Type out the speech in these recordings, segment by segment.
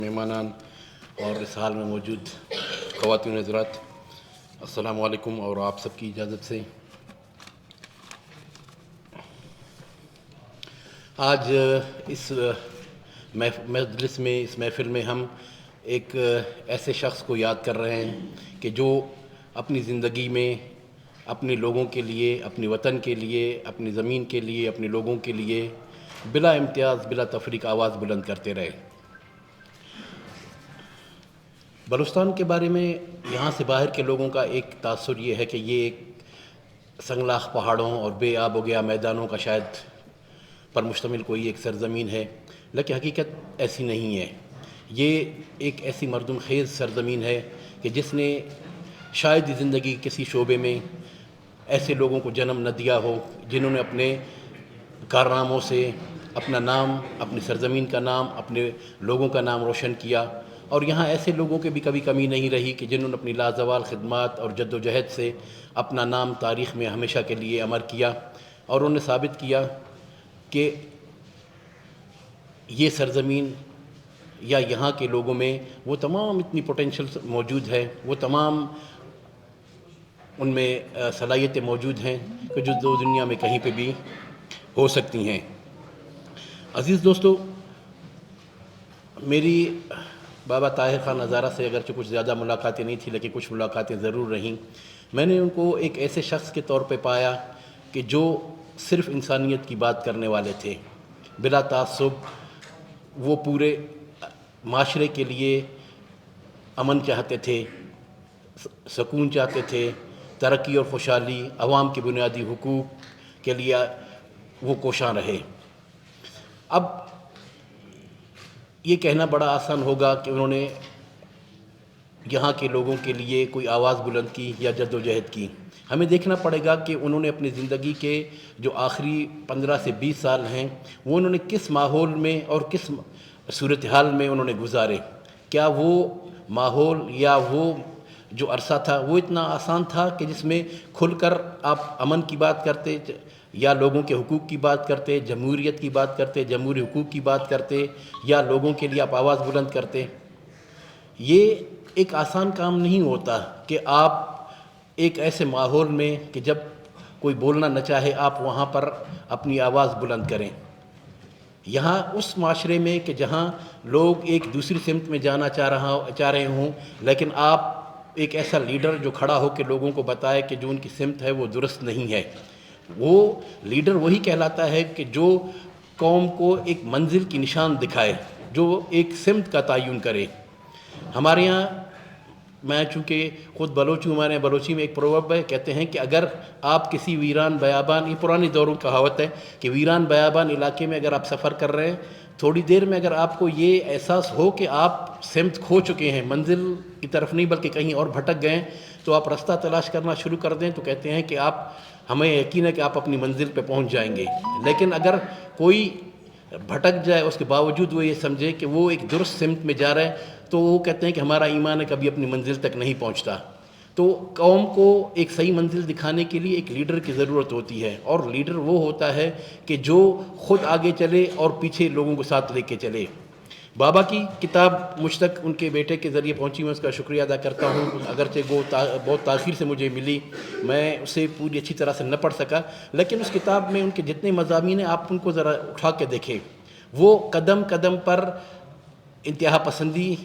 मेहमानान और इस हाल में मौजूद ख़वातीन हज़रात, अस्सलाम वालेकुम। और आप सबकी इजाज़त से आज इस मजलिस में, इस महफ़िल में हम एक ऐसे शख्स को याद कर रहे हैं कि जो अपनी ज़िंदगी में अपने लोगों के लिए, अपने वतन के लिए, अपनी ज़मीन के लिए, अपने लोगों के लिए बिला इम्तियाज़, बिला तफरीक आवाज़ बुलंद करते रहे। बलूचिस्तान के बारे में यहाँ से बाहर के लोगों का एक तासुर ये है कि ये एक संगलाख पहाड़ों और बेआब व गया मैदानों का शायद पर मुश्तमिल कोई एक सरज़मीन है, लेकिन हकीकत ऐसी नहीं है। ये एक ऐसी मरदुम खेज़ सरज़मीन है कि जिसने शायद ही ज़िंदगी किसी शोबे में ऐसे लोगों को जन्म न दिया हो जिन्होंने अपने कारनामों से अपना नाम, अपनी सरज़मीन का नाम, अपने लोगों का नाम रोशन किया। और यहाँ ऐसे लोगों की भी कभी कमी नहीं रही कि जिन्होंने अपनी लाजवाल खिदमत और जद्दोजहद से अपना नाम तारीख़ में हमेशा के लिए अमर किया और उन्होंने साबित किया कि ये सरज़मीन या यहाँ के लोगों में वो तमाम इतनी पोटेंशियल मौजूद है, वो तमाम उनमें सलाहियतें मौजूद हैं कि जो दो दुनिया में कहीं पे भी हो सकती हैं। अज़ीज़ दोस्तों, मेरी बाबा ताहिर ख़ान हज़ारा से अगरचे कुछ ज़्यादा मुलाकातें नहीं थी, लेकिन कुछ मुलाकातें ज़रूर रहीं। मैंने उनको एक ऐसे शख्स के तौर पे पाया कि जो सिर्फ़ इंसानियत की बात करने वाले थे, बिला तासुब। वो पूरे माशरे के लिए अमन चाहते थे, सकून चाहते थे, तरक्की और खुशहाली, अवाम के बुनियादी हुकूक़ के लिए वो कोशां रहे। अब ये कहना बड़ा आसान होगा कि उन्होंने यहाँ के लोगों के लिए कोई आवाज़ बुलंद की या जद्दोजहद की। हमें देखना पड़ेगा कि उन्होंने अपनी ज़िंदगी के जो आखिरी 15 से 20 साल हैं वो उन्होंने किस माहौल में और किस सूरत हाल में उन्होंने गुजारे। क्या वो माहौल या वो जो अरसा था वो इतना आसान था कि जिसमें खुलकर आप अमन की बात करते या लोगों के हुकूक़ की बात करते, जमहूरियत की बात करते, जमहूरी हुकूक़ की बात करते या लोगों के लिए आप आवाज़ बुलंद करते? ये एक आसान काम नहीं होता कि आप एक ऐसे माहौल में कि जब कोई बोलना न चाहे आप वहाँ पर अपनी आवाज़ बुलंद करें। यहाँ उस माशरे में कि जहाँ लोग एक दूसरी सिमत में जाना चाह रहे हों, लेकिन आप एक ऐसा लीडर जो खड़ा हो के लोगों को बताए कि जो उनकी सिमत है वो दुरुस्त नहीं है। वो लीडर वही कहलाता है कि जो कौम को एक मंजिल की निशान दिखाए, जो एक सिमत का तयन करे। हमारे यहाँ, मैं चूँकि ख़ुद बलोच हूँ, हमारे यहाँ बलोची में एक प्रोवर्ब है, कहते हैं कि अगर आप किसी वीरान बयाबान, ये पुराने दौरों की कहावत है कि वीरान बयाबान इलाके में अगर आप सफ़र कर रहे हैं, थोड़ी देर में अगर आपको ये एहसास हो कि आप सिमत खो चुके हैं, मंजिल की तरफ नहीं बल्कि कहीं और भटक गए, तो आप रास्ता तलाश करना शुरू कर दें, तो कहते हैं कि आप, हमें यकीन है कि आप अपनी मंजिल पे पहुंच जाएंगे। लेकिन अगर कोई भटक जाए उसके बावजूद वो ये समझे कि वो एक दुरुस्त सिमत में जा रहा है, तो वो कहते हैं कि हमारा ईमान है कभी अपनी मंजिल तक नहीं पहुंचता। तो कौम को एक सही मंजिल दिखाने के लिए एक लीडर की ज़रूरत होती है, और लीडर वो होता है कि जो ख़ुद आगे चले और पीछे लोगों को साथ लेके चले। बाबा की किताब मुझ तक उनके बेटे के ज़रिए पहुंची, मैं उसका शुक्रिया अदा करता हूं। अगरचे वो बहुत ताख़ीर से मुझे मिली, मैं उसे पूरी अच्छी तरह से न पढ़ सका, लेकिन उस किताब में उनके जितने मज़ामीन हैं आप उनको ज़रा उठा के देखें। वो कदम कदम पर इंतहा पसंदी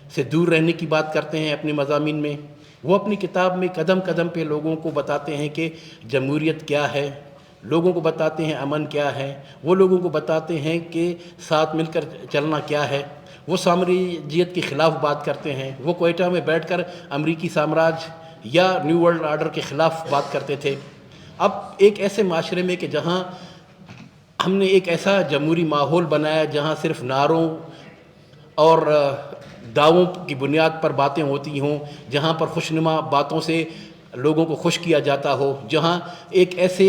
से दूर रहने की बात करते हैं अपने मज़ामीन में। वो अपनी किताब में कदम कदम पे लोगों को बताते हैं कि जमहूरियत क्या है, लोगों को बताते हैं अमन क्या है, वो लोगों को बताते हैं कि साथ मिलकर चलना क्या है। वो साम्राज्यत के ख़िलाफ़ बात करते हैं। वो क्वेटा में बैठकर अमरीकी साम्राज्य या न्यू वर्ल्ड आर्डर के ख़िलाफ़ बात करते थे। अब एक ऐसे माशरे में कि जहाँ हमने एक ऐसा जमहूरी माहौल बनाया जहाँ सिर्फ़ नारों और दावों की बुनियाद पर बातें होती हों, जहाँ पर खुशनुमा बातों से लोगों को खुश किया जाता हो, जहाँ एक ऐसे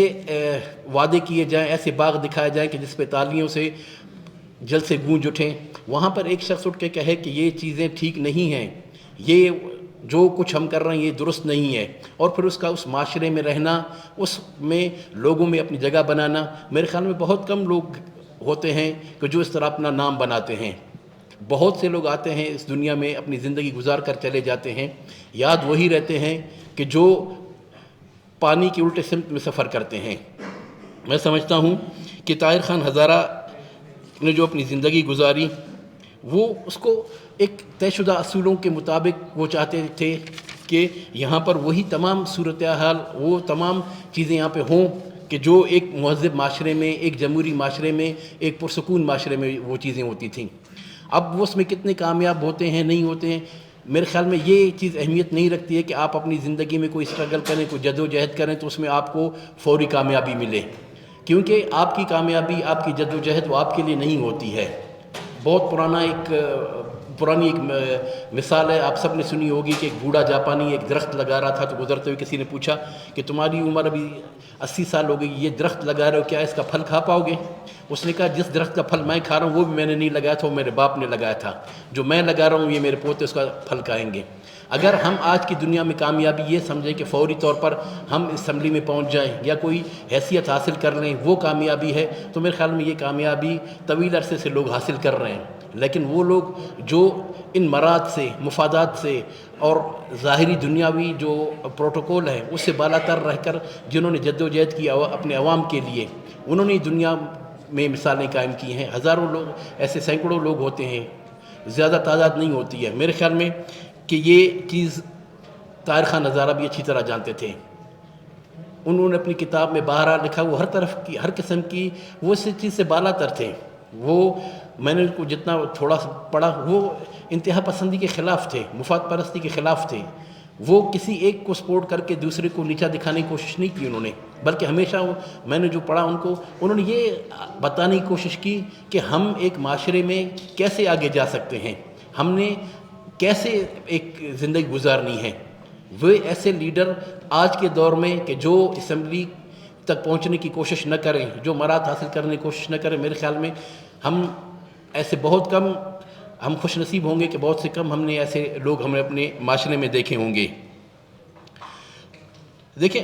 वादे किए जाएं, ऐसे बाग दिखाए जाएं कि जिस पे तालियों से जल से गूंज उठें, वहाँ पर एक शख्स उठ के कहे कि ये चीज़ें ठीक नहीं हैं, ये जो कुछ हम कर रहे हैं ये दुरुस्त नहीं है, और फिर उसका उस माशरे में रहना, उसमें लोगों में अपनी जगह बनाना। मेरे ख़्याल में बहुत कम लोग होते हैं कि जो इस तरह अपना नाम बनाते हैं। بہت سے لوگ آتے ہیں اس دنیا میں اپنی زندگی گزار کر چلے جاتے ہیں، یاد وہی رہتے ہیں کہ جو پانی کی الٹے سمت میں سفر کرتے ہیں۔ میں سمجھتا ہوں کہ طاہر خان ہزارہ نے جو اپنی زندگی گزاری وہ اس کو ایک طے شدہ اصولوں کے مطابق وہ چاہتے تھے کہ یہاں پر وہی تمام صورتحال، وہ تمام چیزیں یہاں پہ ہوں کہ جو ایک مہذب معاشرے میں، ایک جمہوری معاشرے میں، ایک پرسکون معاشرے میں وہ چیزیں ہوتی تھیں۔ اب وہ اس میں کتنے کامیاب ہوتے ہیں نہیں ہوتے ہیں، میرے خیال میں یہ چیز اہمیت نہیں رکھتی ہے کہ آپ اپنی زندگی میں کوئی اسٹرگل کریں، کوئی جد و جہد کریں تو اس میں آپ کو فوری کامیابی ملے، کیونکہ آپ کی کامیابی، آپ کی جد و جہد وہ آپ کے لیے نہیں ہوتی ہے۔ بہت پرانی ایک مثال ہے، آپ سب نے سنی ہوگی کہ ایک بوڑھا جاپانی ایک درخت لگا رہا تھا، تو گزرتے ہوئے کسی نے پوچھا کہ تمہاری عمر ابھی 80 سال ہو گئی، یہ درخت لگا رہے ہو، کیا اس کا پھل کھا پاؤ گے؟ اس نے کہا جس درخت کا پھل میں کھا رہا ہوں وہ بھی میں نے نہیں لگایا تھا، وہ میرے باپ نے لگایا تھا، جو میں لگا رہا ہوں یہ میرے پوتے اس کا پھل کھائیں گے۔ اگر ہم آج کی دنیا میں کامیابی یہ سمجھیں کہ فوری طور پر ہم اسمبلی میں پہنچ جائیں یا کوئی حیثیت حاصل کر لیں وہ کامیابی ہے، تو میرے خیال میں یہ کامیابی طویل عرصے سے لوگ حاصل کر رہے ہیں، لیکن وہ لوگ جو ان مراد سے، مفادات سے اور ظاہری دنیاوی جو پروٹوکول ہے اس سے بالا تر رہ کر جنہوں نے جد و جہد کی اپنے عوام کے لیے، انہوں نے دنیا میں مثالیں قائم کی ہیں۔ ہزاروں لوگ ایسے، سینکڑوں لوگ ہوتے ہیں، زیادہ تعداد نہیں ہوتی ہے۔ میرے خیال میں کہ یہ چیز طاہر خان ہزارہ بھی اچھی طرح جانتے تھے۔ انہوں نے اپنی کتاب میں باہر لکھا، وہ ہر طرف کی، ہر قسم کی، وہ اس چیز سے بالا تر تھے۔ وہ میں نے ان کو جتنا تھوڑا سا پڑھا، وہ انتہا پسندی کے خلاف تھے، مفاد پرستی کے خلاف تھے۔ وہ کسی ایک کو سپورٹ کر کے دوسرے کو نیچا دکھانے کی کوشش نہیں کی انہوں نے، بلکہ ہمیشہ میں نے جو پڑھا ان کو، انہوں نے یہ بتانے کی کوشش کی کہ ہم ایک معاشرے میں کیسے آگے جا سکتے ہیں، ہم نے کیسے ایک زندگی گزارنی ہے۔ وہ ایسے لیڈر آج کے دور میں کہ جو اسمبلی تک پہنچنے کی کوشش نہ کریں، جو مراد حاصل کرنے کی کوشش نہ کریں، میرے خیال میں ہم ایسے بہت کم، ہم خوش نصیب ہوں گے کہ بہت سے کم ہم نے ایسے لوگ ہمیں اپنے معاشرے میں دیکھے ہوں گے۔ دیکھیں